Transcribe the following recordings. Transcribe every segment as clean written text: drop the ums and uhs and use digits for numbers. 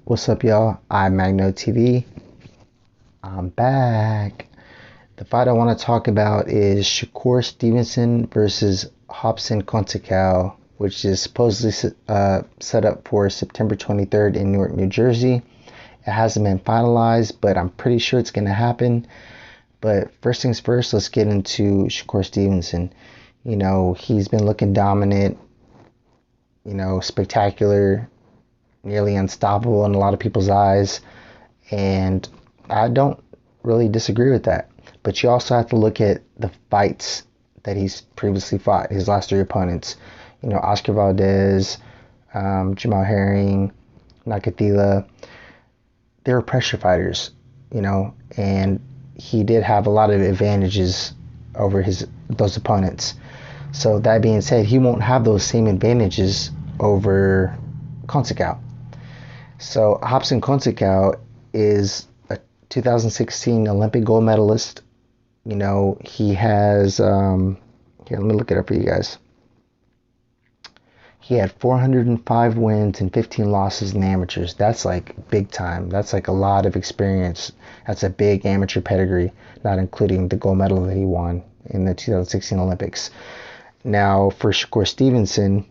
What's up, y'all? I'm Magno TV. I'm back. The fight I want to talk about is Shakur Stevenson versus Robson Conceicao, which is supposedly set up for September 23rd in Newark, New Jersey. It hasn't been finalized, but I'm pretty sure it's going to happen. But first things first, let's get into Shakur Stevenson. He's been looking dominant, spectacular, nearly unstoppable in a lot of people's eyes, and I don't really disagree with that. But you also have to look at the fights that he's previously fought, his last three opponents. Oscar Valdez, Jamal Herring, Nakathila. They were pressure fighters, and he did have a lot of advantages over those opponents. So that being said, he won't have those same advantages over Conceicao. So Robson Conceicao is a 2016 Olympic gold medalist. He has, here, let me look it up for you guys. He had 405 wins and 15 losses in the amateurs. That's like big time. That's like a lot of experience. That's a big amateur pedigree, not including the gold medal that he won in the 2016 Olympics. Now, for Shakur Stevenson,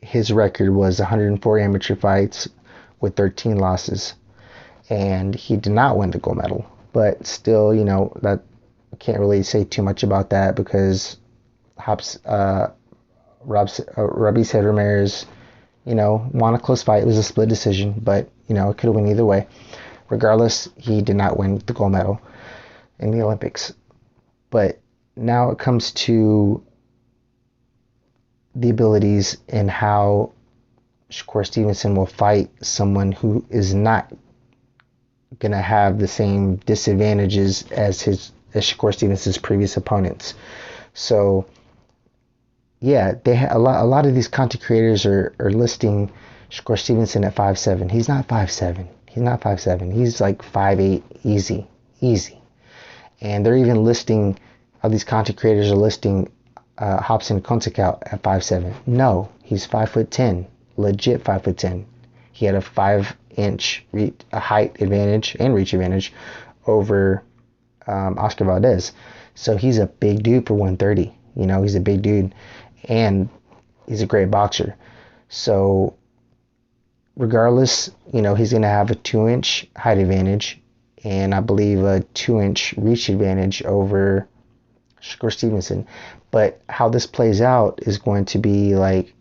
his record was 104 amateur fights with 13 losses, and he did not win the gold medal. But still, that can't really say too much about that because Robbie Ramirez, won a close fight. It was a split decision, but it could have went either way. Regardless, he did not win the gold medal in the Olympics. But now it comes to the abilities and how Shakur Stevenson will fight someone who is not going to have the same disadvantages as Shakur Stevenson's previous opponents. So yeah, a lot of these content creators are listing Shakur Stevenson at 5'7". He's not 5'7". He's not 5'7". He's like 5'8", easy. And they're even listing, all these content creators are listing Robson Conceicao at 5'7". No, he's 5'10", legit 5'10". He had a 5-inch height advantage and reach advantage over Oscar Valdez. So he's a big dude for 130. He's a big dude, and he's a great boxer. So regardless, he's going to have a 2-inch height advantage and I believe a 2-inch reach advantage over Shakur Stevenson. But how this plays out is going to be like,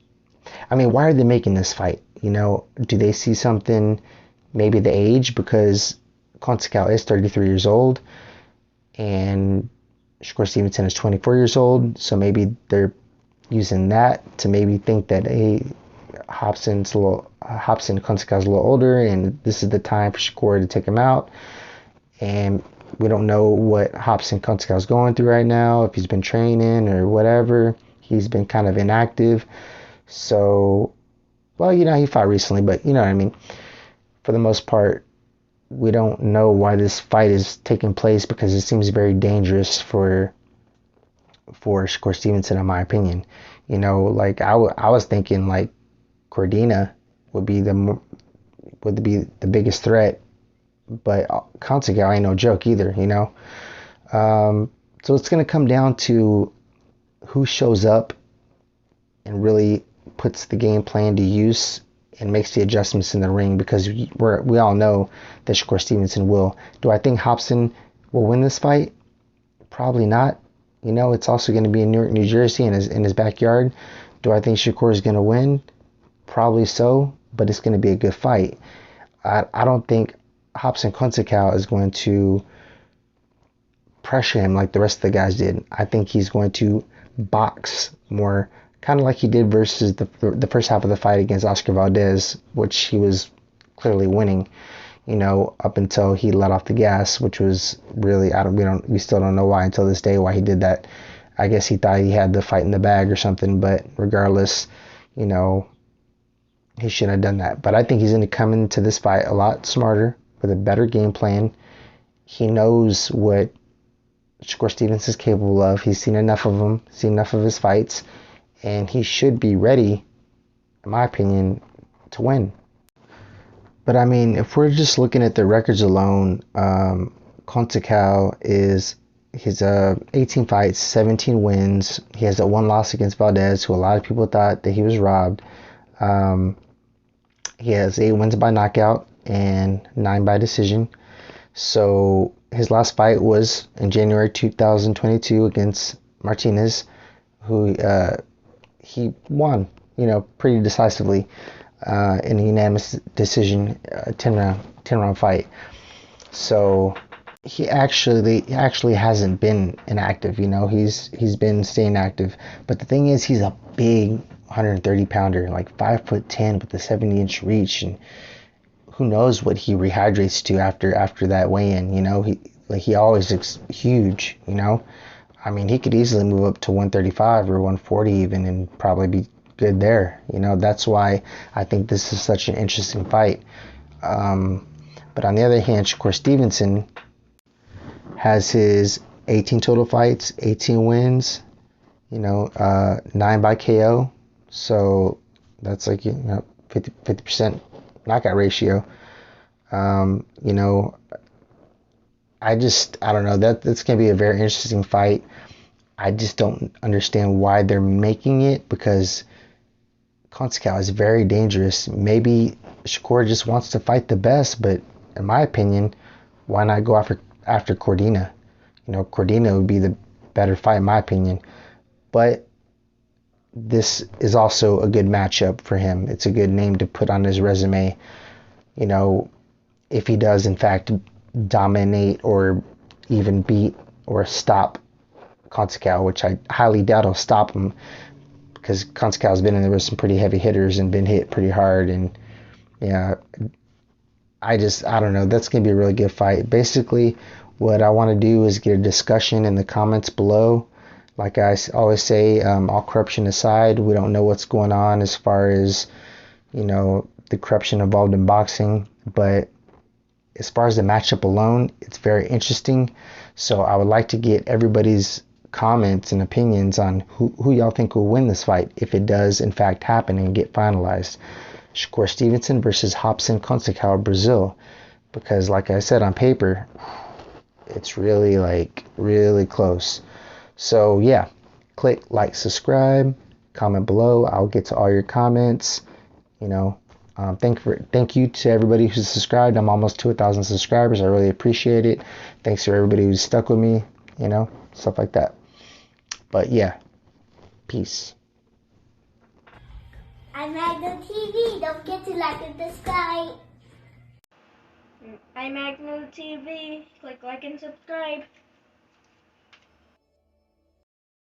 why are they making this fight? Do they see something, maybe the age, because Conceicao is 33 years old and Shakur Stevenson is 24 years old, so maybe they're using that to maybe think that, hey, Robson Conceicao's a little older and this is the time for Shakur to take him out. And we don't know what Robson Conceicao is going through right now, if he's been training or whatever. He's been kind of inactive. So, well, he fought recently, but you know what I mean. For the most part, we don't know why this fight is taking place because it seems very dangerous for Shakur Stevenson, in my opinion. Like I was thinking like Cordina would be the biggest threat, but Conceicao ain't no joke either, So it's going to come down to who shows up and really puts the game plan to use and makes the adjustments in the ring, because we all know that Shakur Stevenson will. Do I think Robson will win this fight? Probably not. It's also going to be in Newark, New Jersey, in his backyard. Do I think Shakur is going to win? Probably so, but it's going to be a good fight. I don't think Robson Conceicao is going to pressure him like the rest of the guys did. I think he's going to box more, kind of like he did versus the first half of the fight against Oscar Valdez, which he was clearly winning, up until he let off the gas, which was really, we still don't know why until this day why he did that. I guess he thought he had the fight in the bag or something, but regardless, he shouldn't have done that. But I think he's going to come into this fight a lot smarter, with a better game plan. He knows what Shakur Stevenson is capable of. He's seen enough of him, seen enough of his fights, and he should be ready, in my opinion, to win. But I mean, if we're just looking at the records alone, Conceicao is his 18 fights, 17 wins. He has that one loss against Valdez, who a lot of people thought that he was robbed. Um, he has 8 wins by knockout and 9 by decision. So his last fight was in January 2022 against Martinez, who he won, pretty decisively in a unanimous decision, 10 round fight. So he actually hasn't been inactive. He's been staying active. But the thing is, he's a big 130 pounder, like 5'10" with a 70-inch reach, and who knows what he rehydrates to after that weigh-in. He always looks huge. I mean, he could easily move up to 135 or 140 even, and probably be good there. That's why I think this is such an interesting fight. But on the other hand, Shakur Stevenson has his 18 total fights, 18 wins, 9 by KO. So that's like 50% knockout ratio. I don't know. That's gonna be a very interesting fight. I just don't understand why they're making it, because Conceicao is very dangerous. Maybe Shakur just wants to fight the best, but in my opinion, why not go after Cordina? Cordina would be the better fight in my opinion. But this is also a good matchup for him. It's a good name to put on his resume. If he does in fact dominate or even beat or stop Conceicao, which I highly doubt he'll stop him, because Conceicao been in there with some pretty heavy hitters and been hit pretty hard. And yeah, I don't know. That's going to be a really good fight. Basically, what I want to do is get a discussion in the comments below. Like I always say, all corruption aside, we don't know what's going on as far as, the corruption involved in boxing. But as far as the matchup alone, it's very interesting. So I would like to get everybody's comments and opinions on who y'all think will win this fight if it does in fact happen and get finalized. Shakur Stevenson versus Robson Conceicao of Brazil. Because like I said, on paper, it's really close. So yeah, click like, subscribe, comment below. I'll get to all your comments. Thank you to everybody who's subscribed. I'm almost to 1,000 subscribers. I really appreciate it. Thanks to everybody who's stuck with me, stuff like that. But yeah, peace. I'm Magno TV. Don't forget to like and subscribe. I'm Magno TV. Click like and subscribe.